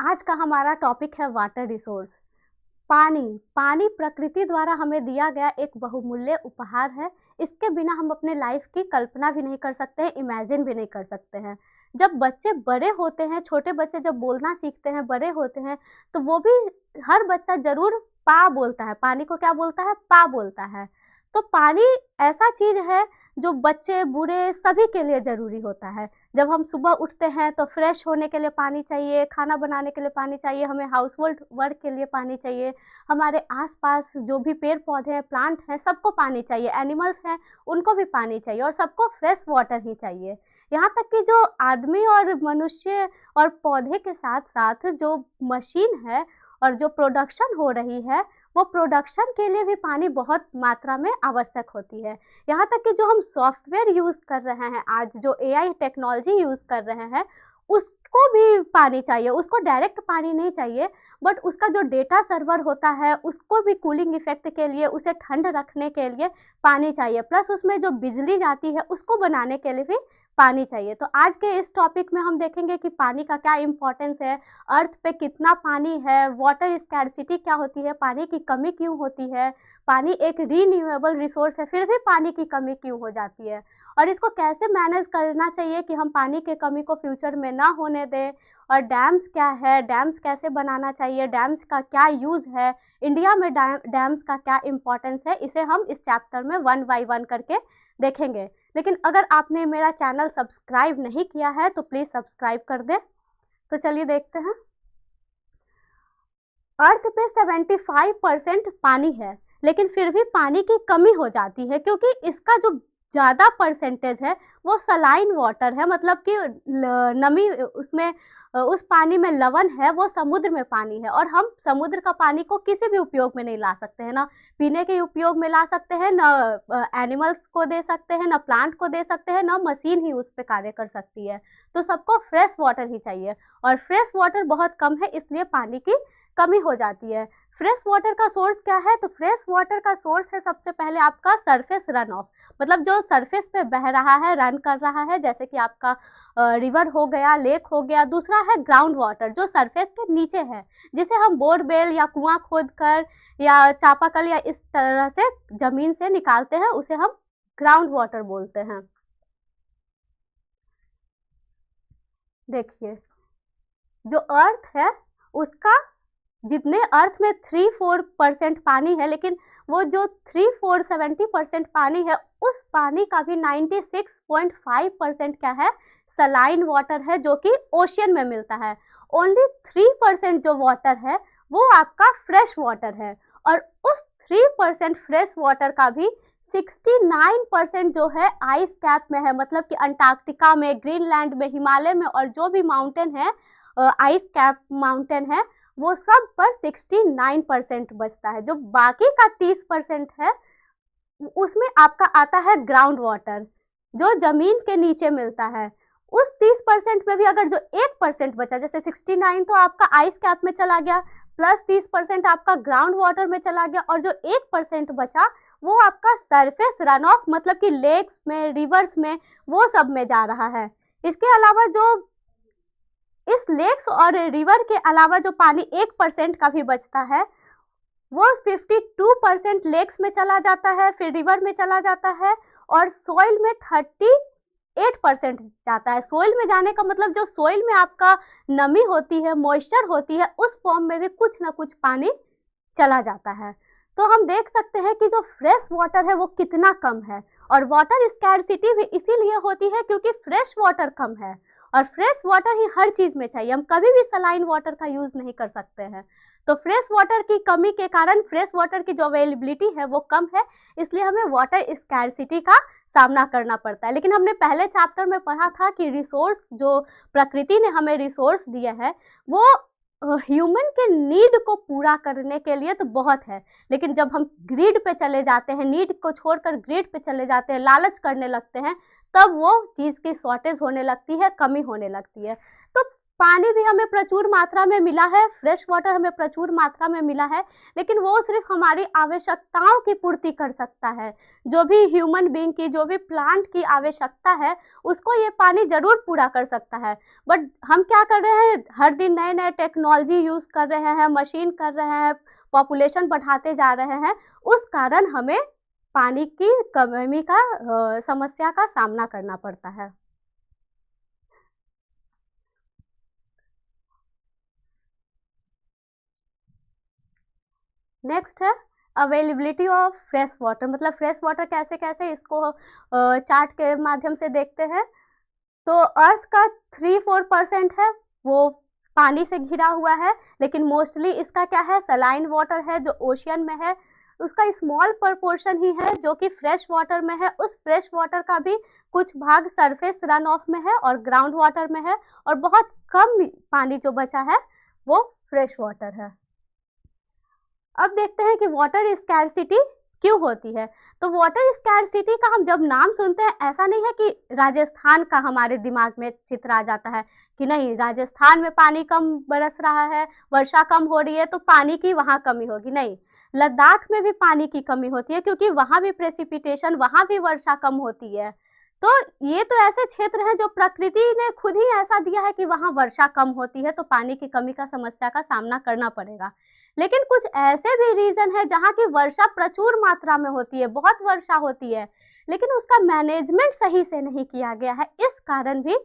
आज का हमारा टॉपिक है वाटर रिसोर्स। पानी पानी प्रकृति द्वारा हमें दिया गया एक बहुमूल्य उपहार है। इसके बिना हम अपने लाइफ की कल्पना भी नहीं कर सकते हैं, इमेजिन भी नहीं कर सकते हैं। जब बच्चे बड़े होते हैं, छोटे बच्चे जब बोलना सीखते हैं, बड़े होते हैं, तो वो भी हर बच्चा जरूर पा बोलता है। पानी को क्या बोलता है? पा बोलता है। तो पानी ऐसा चीज है जो बच्चे बूढ़े सभी के लिए जरूरी होता है। जब हम सुबह उठते हैं तो फ्रेश होने के लिए पानी चाहिए, खाना बनाने के लिए पानी चाहिए, हमें हाउस होल्ड वर्क के लिए पानी चाहिए, हमारे आसपास जो भी पेड़ पौधे हैं, प्लांट हैं, सबको पानी चाहिए, एनिमल्स हैं उनको भी पानी चाहिए और सबको फ्रेश वाटर ही चाहिए। यहाँ तक कि जो आदमी और मनुष्य और पौधे के साथ साथ जो मशीन है और जो प्रोडक्शन हो रही है, वो प्रोडक्शन के लिए भी पानी बहुत मात्रा में आवश्यक होती है। यहाँ तक कि जो हम सॉफ्टवेयर यूज़ कर रहे हैं, आज जो एआई टेक्नोलॉजी यूज़ कर रहे हैं, उसको भी पानी चाहिए। उसको डायरेक्ट पानी नहीं चाहिए, बट उसका जो डेटा सर्वर होता है उसको भी कूलिंग इफेक्ट के लिए, उसे ठंड रखने के लिए पानी चाहिए। प्लस उसमें जो बिजली जाती है उसको बनाने के लिए भी पानी चाहिए। तो आज के इस टॉपिक में हम देखेंगे कि पानी का क्या इम्पोर्टेंस है, अर्थ पे कितना पानी है, वाटर स्कैर्सिटी क्या होती है, पानी की कमी क्यों होती है, पानी एक रीन्यूएबल रिसोर्स है फिर भी पानी की कमी क्यों हो जाती है, और इसको कैसे मैनेज करना चाहिए कि हम पानी के कमी को फ्यूचर में ना होने दें। और डैम्स क्या है, डैम्स कैसे बनाना चाहिए, डैम्स का क्या यूज़ है, इंडिया में डैम्स का क्या इम्पोर्टेंस है, इसे हम इस चैप्टर में 1 बाय 1 करके देखेंगे। लेकिन अगर आपने मेरा चैनल सब्सक्राइब नहीं किया है तो प्लीज़ सब्सक्राइब कर दें। तो चलिए देखते हैं। अर्थ पे 75% पानी है, लेकिन फिर भी पानी की कमी हो जाती है क्योंकि इसका जो ज़्यादा परसेंटेज है वो सलाइन वाटर है। मतलब कि नमी उसमें, उस पानी में लवण है, वो समुद्र में पानी है। और हम समुद्र का पानी को किसी भी उपयोग में नहीं ला सकते हैं, ना पीने के उपयोग में ला सकते हैं, ना एनिमल्स को दे सकते हैं, ना प्लांट को दे सकते हैं, ना मशीन ही उस पर कार्य कर सकती है। तो सबको फ्रेश वाटर ही चाहिए और फ्रेश वाटर बहुत कम है, इसलिए पानी की कमी हो जाती है। फ्रेश वाटर का सोर्स क्या है? तो फ्रेश वाटर का सोर्स है सबसे पहले आपका सरफेस रन ऑफ, मतलब जो सरफेस पे बह रहा है, रन कर रहा है, जैसे कि आपका रिवर हो गया, लेक हो गया। दूसरा है ग्राउंड वाटर जो सरफेस के नीचे है, जिसे हम बोरवेल या कुआं खोद कर या चापाकल या इस तरह से जमीन से निकालते हैं, उसे हम ग्राउंड वाटर बोलते हैं। देखिए, जो अर्थ है उसका जितने अर्थ में 3-4% पानी है, लेकिन वो जो 3-4-70% पानी है, उस पानी का भी 96.5% क्या है? सलाइन वाटर है, जो कि ओशियन में मिलता है। ओनली 3% जो वाटर है वो आपका फ्रेश वाटर है, और उस 3% फ्रेश वाटर का भी 69% जो है आइस कैप में है। मतलब कि अंटार्कटिका में, ग्रीनलैंड में, हिमालय में और जो भी माउंटेन है, आइस कैप माउंटेन है, वो सब पर 69% बचता है। जो बाकी का 30% है उसमें आपका आता है ग्राउंड वाटर, जो जमीन के नीचे मिलता है। उस 30% में भी अगर जो 1% बचा, जैसे 69 तो आपका आइस कैप में चला गया, प्लस 30% आपका ग्राउंड वाटर में चला गया, और जो 1% बचा वो आपका सरफेस रन ऑफ, मतलब कि लेक्स में, रिवर्स में, वो सब में जा रहा है। इसके अलावा जो इस लेक्स और रिवर के अलावा जो पानी 1% का भी बचता है, वो 52% लेक्स में चला जाता है, फिर रिवर में चला जाता है, और सोइल में 38% जाता है। सोइल में जाने का मतलब जो सोइल में आपका नमी होती है, मॉइस्चर होती है, उस फॉर्म में भी कुछ ना कुछ पानी चला जाता है। तो हम देख सकते हैं कि जो फ्रेश वाटर है वो कितना कम है, और वाटर स्कैर्सिटी भी इसीलिए होती है क्योंकि फ्रेश वाटर कम है, और फ्रेश वाटर ही हर चीज़ में चाहिए। हम कभी भी सलाइन वाटर का यूज़ नहीं कर सकते हैं। तो फ्रेश वाटर की कमी के कारण फ्रेश वाटर की जो अवेलेबिलिटी है वो कम है, इसलिए हमें वाटर स्कैर्सिटी का सामना करना पड़ता है। लेकिन हमने पहले चैप्टर में पढ़ा था कि रिसोर्स जो प्रकृति ने हमें रिसोर्स दिए हैं वो ह्यूमन के नीड को पूरा करने के लिए तो बहुत है, लेकिन जब हम ग्रिड पे चले जाते हैं, नीड को छोड़कर ग्रिड पे चले जाते हैं, लालच करने लगते हैं, तब वो चीज़ की शॉर्टेज होने लगती है, कमी होने लगती है। तो पानी भी हमें प्रचुर मात्रा में मिला है, फ्रेश वाटर हमें प्रचुर मात्रा में मिला है, लेकिन वो सिर्फ हमारी आवश्यकताओं की पूर्ति कर सकता है। जो भी ह्यूमन बीइंग की, जो भी प्लांट की आवश्यकता है, उसको ये पानी जरूर पूरा कर सकता है। बट हम क्या कर रहे हैं, हर दिन नए नए टेक्नोलॉजी यूज कर रहे हैं, मशीन कर रहे हैं, पॉपुलेशन बढ़ाते जा रहे हैं, उस कारण हमें पानी की कमी का समस्या का सामना करना पड़ता है। नेक्स्ट है अवेलेबिलिटी ऑफ फ्रेश वाटर, मतलब फ्रेश वाटर कैसे कैसे, इसको चार्ट के माध्यम से देखते हैं। तो अर्थ का 3-4% है वो पानी से घिरा हुआ है, लेकिन मोस्टली इसका क्या है, सलाइन वाटर है जो ओशियन में है। उसका स्मॉल प्रपोर्शन ही है जो कि फ्रेश वाटर में है। उस फ्रेश वाटर का भी कुछ भाग सरफेस रन ऑफ में है और ग्राउंड वाटर में है, और बहुत कम पानी जो बचा है वो फ्रेश वाटर है। अब देखते हैं कि वाटर स्कैरसिटी क्यों होती है। तो वाटर स्कैरसिटी का हम जब नाम सुनते हैं, ऐसा नहीं है कि राजस्थान का हमारे दिमाग में चित्र आ जाता है कि नहीं, राजस्थान में पानी कम बरस रहा है, वर्षा कम हो रही है तो पानी की वहाँ कमी होगी। नहीं, लद्दाख में भी पानी की कमी होती है क्योंकि वहाँ भी प्रेसिपिटेशन, वहाँ भी वर्षा कम होती है। तो ये तो ऐसे क्षेत्र हैं जो प्रकृति ने खुद ही ऐसा दिया है कि वहाँ वर्षा कम होती है, तो पानी की कमी का समस्या का सामना करना पड़ेगा। लेकिन कुछ ऐसे भी रीजन है जहाँ की वर्षा प्रचुर मात्रा में होती है, बहुत वर्षा होती है, लेकिन उसका मैनेजमेंट सही से नहीं किया गया है, इस कारण भी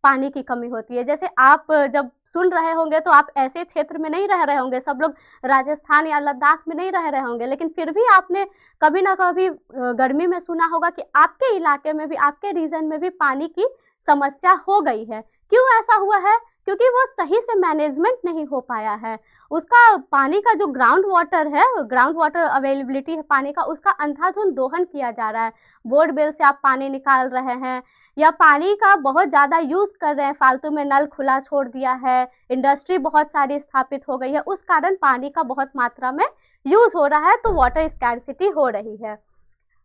पानी की कमी होती है। जैसे आप जब सुन रहे होंगे तो आप ऐसे क्षेत्र में नहीं रह रहे होंगे, सब लोग राजस्थान या लद्दाख में नहीं रह रहे होंगे, लेकिन फिर भी आपने कभी ना कभी गर्मी में सुना होगा कि आपके इलाके में भी, आपके रीजन में भी पानी की समस्या हो गई है। क्यों ऐसा हुआ है? क्योंकि वो सही से मैनेजमेंट नहीं हो पाया है। उसका पानी का जो ग्राउंड वाटर है, ग्राउंड वाटर अवेलेबिलिटी है पानी का, उसका अंधाधुंध दोहन किया जा रहा है। बोरवेल से आप पानी निकाल रहे हैं या पानी का बहुत ज़्यादा यूज़ कर रहे हैं, फालतू में नल खुला छोड़ दिया है, इंडस्ट्री बहुत सारी स्थापित हो गई है, उस कारण पानी का बहुत मात्रा में यूज़ हो रहा है, तो वाटर स्कैरसिटी हो रही है।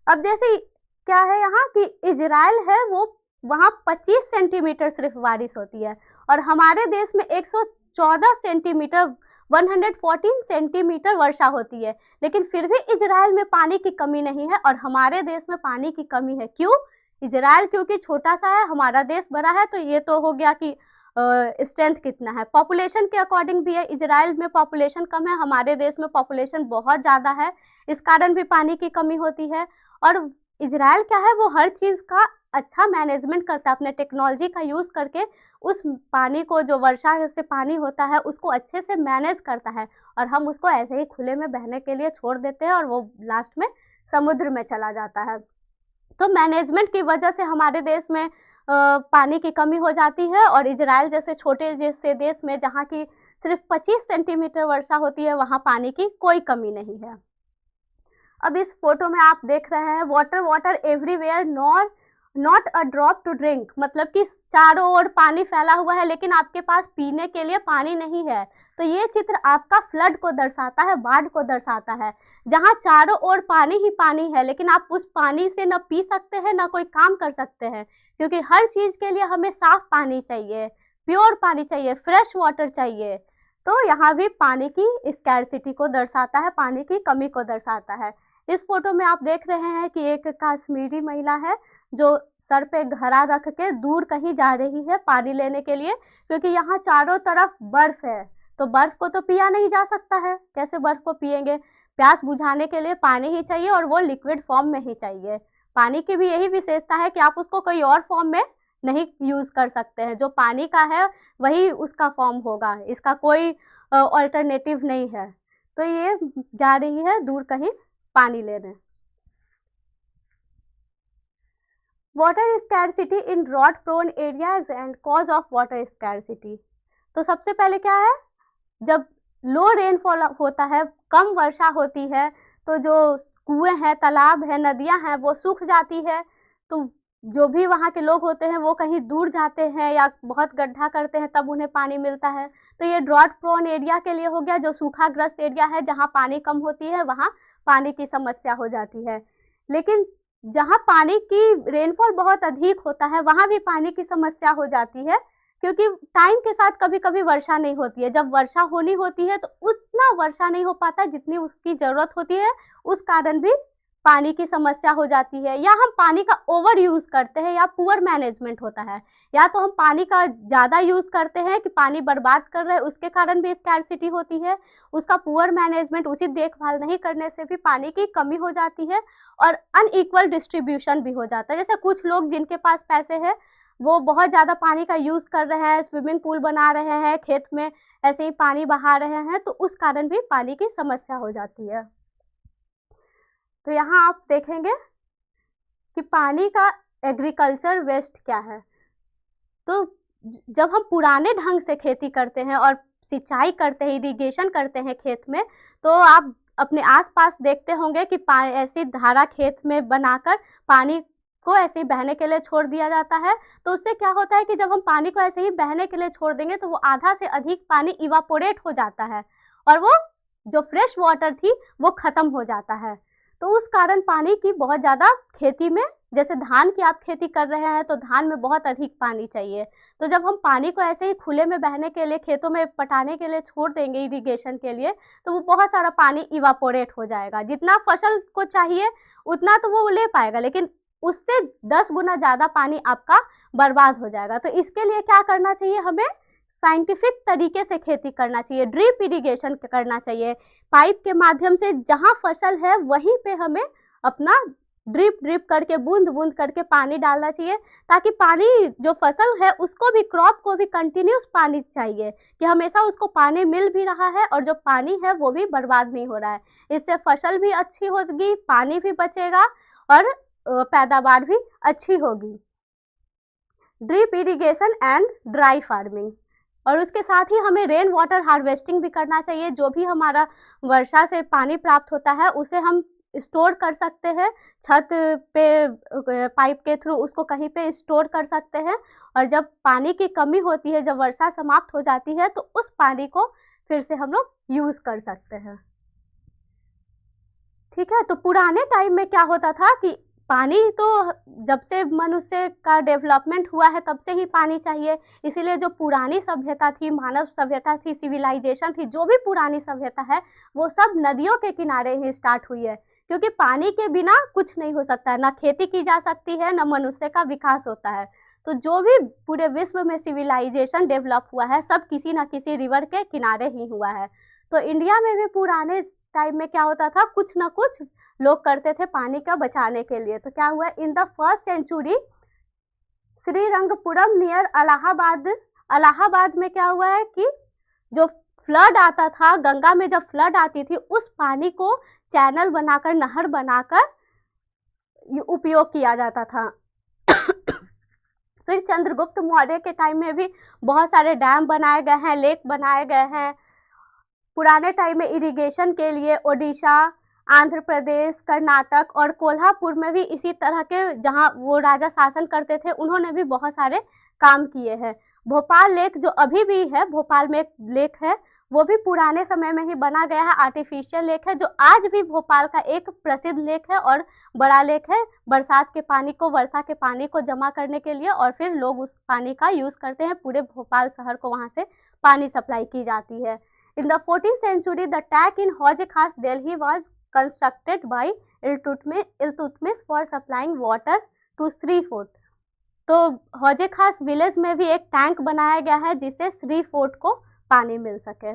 अब जैसे क्या है यहाँ कि इजराइल है, वो वहाँ 25 सेंटीमीटर सिर्फ बारिश होती है, और हमारे देश में 114 सेंटीमीटर 114 सेंटीमीटर वर्षा होती है, लेकिन फिर भी इजराइल में पानी की कमी नहीं है और हमारे देश में पानी की कमी है। क्यों? इजराइल क्योंकि छोटा सा है, हमारा देश बड़ा है, तो ये तो हो गया कि स्ट्रेंथ कितना है, पॉपुलेशन के अकॉर्डिंग भी है। इजराइल में पॉपुलेशन कम है, हमारे देश में पॉपुलेशन बहुत ज़्यादा है, इस कारण भी पानी की कमी होती है। और इजराइल क्या है, वो हर चीज़ का अच्छा मैनेजमेंट करता है, अपने टेक्नोलॉजी का यूज़ करके उस पानी को, जो वर्षा से पानी होता है, उसको अच्छे से मैनेज करता है, और हम उसको ऐसे ही खुले में बहने के लिए छोड़ देते हैं और वो लास्ट में समुद्र में चला जाता है। तो मैनेजमेंट की वजह से हमारे देश में पानी की कमी हो जाती है, और इजराइल जैसे छोटे जैसे देश में जहाँ की सिर्फ 25 सेंटीमीटर वर्षा होती है, वहाँ पानी की कोई कमी नहीं है। अब इस फोटो में आप देख रहे हैं water water everywhere not a drop to drink, मतलब कि चारों ओर पानी फैला हुआ है लेकिन आपके पास पीने के लिए पानी नहीं है। तो ये चित्र आपका फ्लड को दर्शाता है, बाढ़ को दर्शाता है, जहाँ चारों ओर पानी ही पानी है, लेकिन आप उस पानी से न पी सकते हैं न कोई काम कर सकते हैं, क्योंकि हर चीज़ के लिए हमें साफ पानी चाहिए, प्योर पानी चाहिए, फ्रेश वाटर चाहिए। तो यहाँ भी पानी की स्कैरसिटी को दर्शाता है, पानी की कमी को दर्शाता है। इस फोटो में आप देख रहे हैं कि एक कश्मीरी महिला है जो सर पे घड़ा रख के दूर कहीं जा रही है पानी लेने के लिए, क्योंकि यहाँ चारों तरफ बर्फ है, तो बर्फ को तो पिया नहीं जा सकता है, कैसे बर्फ को पिएंगे? प्यास बुझाने के लिए पानी ही चाहिए, और वो लिक्विड फॉर्म में ही चाहिए। पानी की भी यही विशेषता है कि आप उसको कोई और फॉर्म में नहीं यूज कर सकते हैं, जो पानी का है वही उसका फॉर्म होगा, इसका कोई ऑल्टरनेटिव नहीं है। तो ये जा रही है दूर कहीं पानी लेने। Water scarcity in drought prone areas and cause of water scarcity. तो सबसे पहले क्या है, जब लो रेनफॉल होता है, कम वर्षा होती है, तो जो कुएं हैं, तालाब है, नदियां हैं, वो सूख जाती है। तो जो भी वहाँ के लोग होते हैं वो कहीं दूर जाते हैं या बहुत गड्ढा करते हैं, तब उन्हें पानी मिलता है। तो ये ड्रॉट प्रोन एरिया के लिए हो गया, जो सूखाग्रस्त एरिया है, जहाँ पानी कम होती है, वहाँ पानी की समस्या हो जाती है। लेकिन जहाँ पानी की रेनफॉल बहुत अधिक होता है, वहाँ भी पानी की समस्या हो जाती है, क्योंकि टाइम के साथ कभी कभी वर्षा नहीं होती है, जब वर्षा होनी होती है तो उतना वर्षा नहीं हो पाता जितनी उसकी जरूरत होती है, उस कारण भी पानी की समस्या हो जाती है। या हम पानी का ओवर यूज करते हैं या पुअर मैनेजमेंट होता है, या तो हम पानी का ज्यादा यूज करते हैं कि पानी बर्बाद कर रहे हैं, उसके कारण भी स्कैर्सिटी होती है। उसका पुअर मैनेजमेंट, उचित देखभाल नहीं करने से भी पानी की कमी हो जाती है और अनइक्वल डिस्ट्रीब्यूशन भी हो जाता है। जैसे कुछ लोग जिनके पास पैसे है वो बहुत ज्यादा पानी का यूज कर रहे हैं, स्विमिंग पूल बना रहे हैं, खेत में ऐसे ही पानी बहा रहे हैं, तो उस कारण भी पानी की समस्या हो जाती है। तो यहाँ आप देखेंगे कि पानी का एग्रीकल्चर वेस्ट क्या है। तो जब हम पुराने ढंग से खेती करते हैं और सिंचाई करते हैं, इरिगेशन करते हैं खेत में, तो आप अपने आसपास देखते होंगे कि ऐसी धारा खेत में बनाकर पानी को ऐसे ही बहने के लिए छोड़ दिया जाता है। तो उससे क्या होता है कि जब हम पानी को ऐसे ही बहने के लिए छोड़ देंगे तो वो आधा से अधिक पानी इवापोरेट हो जाता है और वो जो फ्रेश वाटर थी वो खत्म हो जाता है। तो उस कारण पानी की बहुत ज़्यादा खेती में, जैसे धान की आप खेती कर रहे हैं तो धान में बहुत अधिक पानी चाहिए, तो जब हम पानी को ऐसे ही खुले में बहने के लिए, खेतों में पटाने के लिए छोड़ देंगे इरिगेशन के लिए, तो वो बहुत सारा पानी इवापोरेट हो जाएगा। जितना फसल को चाहिए उतना तो वो ले पाएगा, लेकिन उससे 10 गुना ज़्यादा पानी आपका बर्बाद हो जाएगा। तो इसके लिए क्या करना चाहिए, हमें साइंटिफिक तरीके से खेती करना चाहिए, ड्रिप इरिगेशन करना चाहिए। पाइप के माध्यम से जहाँ फसल है वहीं पे हमें अपना ड्रिप करके, बूंद बूंद करके पानी डालना चाहिए, ताकि पानी जो फसल है उसको भी, क्रॉप को भी कंटिन्यूस पानी चाहिए कि हमेशा उसको पानी मिल भी रहा है और जो पानी है वो भी बर्बाद नहीं हो रहा है। इससे फसल भी अच्छी होगी, पानी भी बचेगा और पैदावार भी अच्छी होगी। Drip irrigation and dry farming, और उसके साथ ही हमें रेन वाटर हार्वेस्टिंग भी करना चाहिए। जो भी हमारा वर्षा से पानी प्राप्त होता है उसे हम स्टोर कर सकते हैं, छत पे पाइप के थ्रू उसको कहीं पे स्टोर कर सकते हैं, और जब पानी की कमी होती है, जब वर्षा समाप्त हो जाती है, तो उस पानी को फिर से हम लोग यूज कर सकते हैं। ठीक है, तो पुराने टाइम में क्या होता था कि पानी तो जब से मनुष्य का डेवलपमेंट हुआ है तब से ही पानी चाहिए, इसीलिए जो पुरानी सभ्यता थी, मानव सभ्यता थी, सिविलाइजेशन थी, जो भी पुरानी सभ्यता है वो सब नदियों के किनारे ही स्टार्ट हुई है, क्योंकि पानी के बिना कुछ नहीं हो सकता है, ना खेती की जा सकती है, ना मनुष्य का विकास होता है। तो जो भी पूरे विश्व में सिविलाइजेशन डेवलप हुआ है सब किसी ना किसी रिवर के किनारे ही हुआ है। तो इंडिया में भी पुराने टाइम में क्या होता था, कुछ ना कुछ लोग करते थे पानी का बचाने के लिए। तो क्या हुआ, in the first century Srirangapuram near Allahabad में क्या हुआ है कि जो फ्लड आता था, गंगा में जब फ्लड आती थी, उस पानी को चैनल बनाकर, नहर बनाकर उपयोग किया जाता था। फिर चंद्रगुप्त मौर्य के टाइम में भी बहुत सारे डैम बनाए गए हैं, लेक बनाए गए हैं। पुराने टाइम में इरिगेशन के लिए ओडिशा, आंध्र प्रदेश, कर्नाटक और कोल्हापुर में भी इसी तरह के, जहां वो राजा शासन करते थे, उन्होंने भी बहुत सारे काम किए हैं। भोपाल लेक जो अभी भी है, भोपाल में एक लेक है, वो भी पुराने समय में ही बना गया है, आर्टिफिशियल लेक है, जो आज भी भोपाल का एक प्रसिद्ध लेक है और बड़ा लेक है। बरसात के पानी को, वर्षा के पानी को जमा करने के लिए, और फिर लोग उस पानी का यूज करते हैं, पूरे भोपाल शहर को वहां से पानी सप्लाई की जाती है। In the 14th century, the tank in Hauj Khas, Delhi was constructed by Iltutmish for supplying water to Shri fort. तो हौजे खास विलेज में भी एक टैंक बनाया गया है जिससे श्री फोर्ट को पानी मिल सके।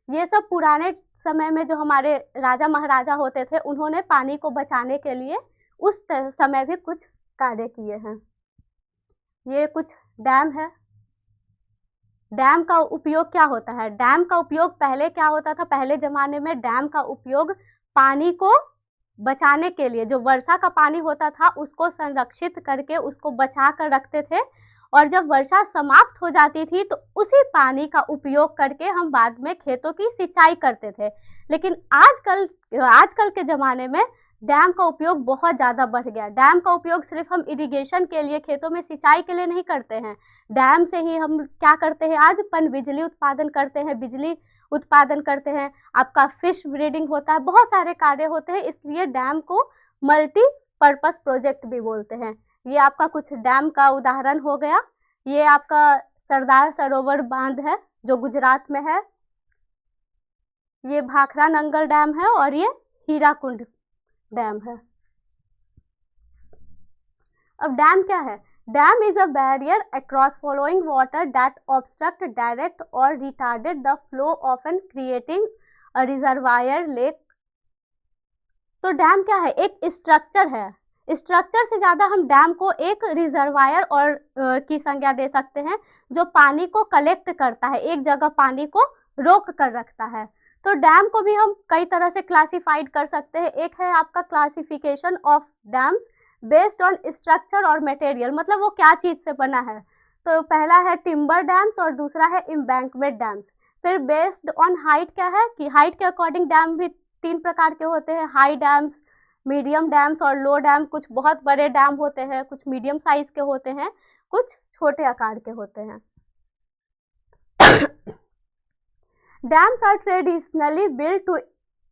ये सब पुराने समय में जो हमारे राजा महाराजा होते थे, उन्होंने पानी को बचाने के लिए उस समय भी कुछ कार्य किए हैं। ये कुछ डैम है। डैम का उपयोग क्या होता है, डैम का उपयोग पहले क्या होता था, पहले जमाने में डैम का उपयोग पानी को बचाने के लिए, जो वर्षा का पानी होता था उसको संरक्षित करके उसको बचा कर रखते थे, और जब वर्षा समाप्त हो जाती थी तो उसी पानी का उपयोग करके हम बाद में खेतों की सिंचाई करते थे। लेकिन आजकल के ज़माने में डैम का उपयोग बहुत ज़्यादा बढ़ गया। डैम का उपयोग सिर्फ हम इरिगेशन के लिए, खेतों में सिंचाई के लिए नहीं करते हैं, डैम से ही हम क्या करते हैं, आज बिजली उत्पादन करते हैं, बिजली उत्पादन करते हैं, आपका फिश ब्रीडिंग होता है, बहुत सारे कार्य होते हैं, इसलिए डैम को मल्टीपर्पस प्रोजेक्ट भी बोलते हैं। ये आपका कुछ डैम का उदाहरण हो गया। ये आपका सरदार सरोवर बांध है जो गुजरात में है, ये भाखरा नंगल डैम है और ये हीराकुंड डैम है। अब डैम क्या है? Dam is a barrier across flowing water that obstruct direct और retarded the flow of an creating a reservoir lake. तो डैम क्या है? एक स्ट्रक्चर है। स्ट्रक्चर से ज्यादा हम डैम को एक रिजर्वायर और की संज्ञा दे सकते हैं जो पानी को कलेक्ट करता है, एक जगह पानी को रोक कर रखता है। तो डैम को भी हम कई तरह से क्लासिफाइड कर सकते हैं। एक है आपका classification of dams based on structure और मटेरियल, मतलब वो क्या चीज से बना है। तो पहला है टिम्बर डैम्स और दूसरा है एम्बैंकमेंट डैम्स। फिर बेस्ड ऑन हाइट क्या है कि हाइट के अकॉर्डिंग डैम भी 3 प्रकार के होते हैं, हाई डैम्स, मीडियम डैम्स और लो डैम। कुछ बहुत बड़े डैम होते हैं, कुछ मीडियम साइज के होते हैं, कुछ छोटे आकार के होते हैं। Dams are traditionally built to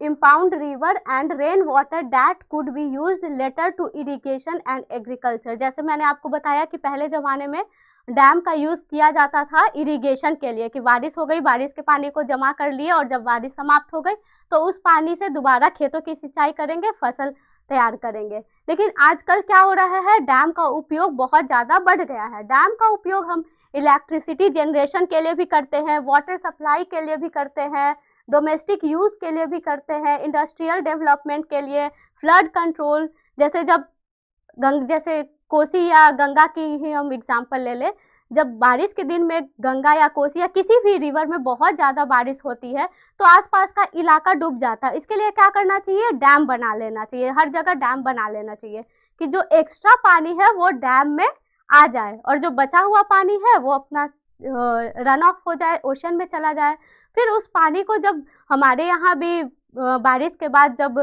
impound river and rain water that could be used later to irrigation and agriculture। जैसे मैंने आपको बताया कि पहले जमाने में डैम का यूज किया जाता था इरिगेशन के लिए, कि बारिश हो गई, बारिश के पानी को जमा कर लिए और जब बारिश समाप्त हो गई तो उस पानी से दोबारा खेतों की सिंचाई करेंगे, फसल तैयार करेंगे। लेकिन आजकल क्या हो रहा है? डैम का उपयोग बहुत ज़्यादा बढ़ गया है। डैम का उपयोग हम इलेक्ट्रिसिटी जनरेशन के लिए भी करते हैं, वाटर सप्लाई के लिए भी करते हैं, डोमेस्टिक यूज़ के लिए भी करते हैं, इंडस्ट्रियल डेवलपमेंट के लिए, फ्लड कंट्रोल। जैसे जब जैसे कोसी या गंगा की ही हम एग्जांपल ले ले, जब बारिश के दिन में गंगा या कोसी या किसी भी रिवर में बहुत ज़्यादा बारिश होती है तो आसपास का इलाका डूब जाता है। इसके लिए क्या करना चाहिए? डैम बना लेना चाहिए, हर जगह डैम बना लेना चाहिए कि जो एक्स्ट्रा पानी है वो डैम में आ जाए और जो बचा हुआ पानी है वो अपना रन ऑफ हो जाए, ओशन में चला जाए। फिर उस पानी को जब हमारे यहाँ भी बारिश के बाद जब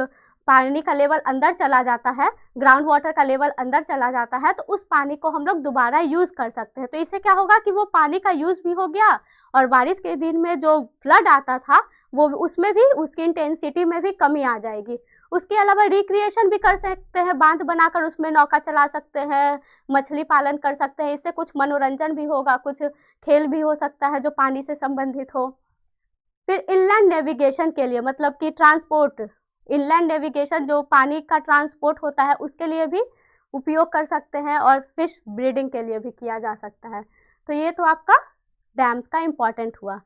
पानी का लेवल अंदर चला जाता है, ग्राउंड वाटर का लेवल अंदर चला जाता है, तो उस पानी को हम लोग दोबारा यूज़ कर सकते हैं। तो इससे क्या होगा कि वो पानी का यूज़ भी हो गया और बारिश के दिन में जो फ्लड आता था वो उसमें भी उसकी इंटेंसिटी में भी कमी आ जाएगी। उसके अलावा रिक्रिएशन भी कर सकते हैं, बांध बनाकर उसमें नौका चला सकते हैं, मछली पालन कर सकते हैं। इससे कुछ मनोरंजन भी होगा, कुछ खेल भी हो सकता है जो पानी से संबंधित हो। फिर इनलैंड नेविगेशन के लिए, मतलब कि ट्रांसपोर्ट, इनलैंड नेविगेशन जो पानी का ट्रांसपोर्ट होता है उसके लिए भी उपयोग कर सकते हैं और फिश ब्रीडिंग के लिए भी किया जा सकता है। तो ये तो आपका डैम्स का इम्पोर्टेंट हुआ।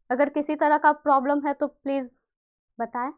अगर किसी तरह का प्रॉब्लम है तो प्लीज़ बताएं।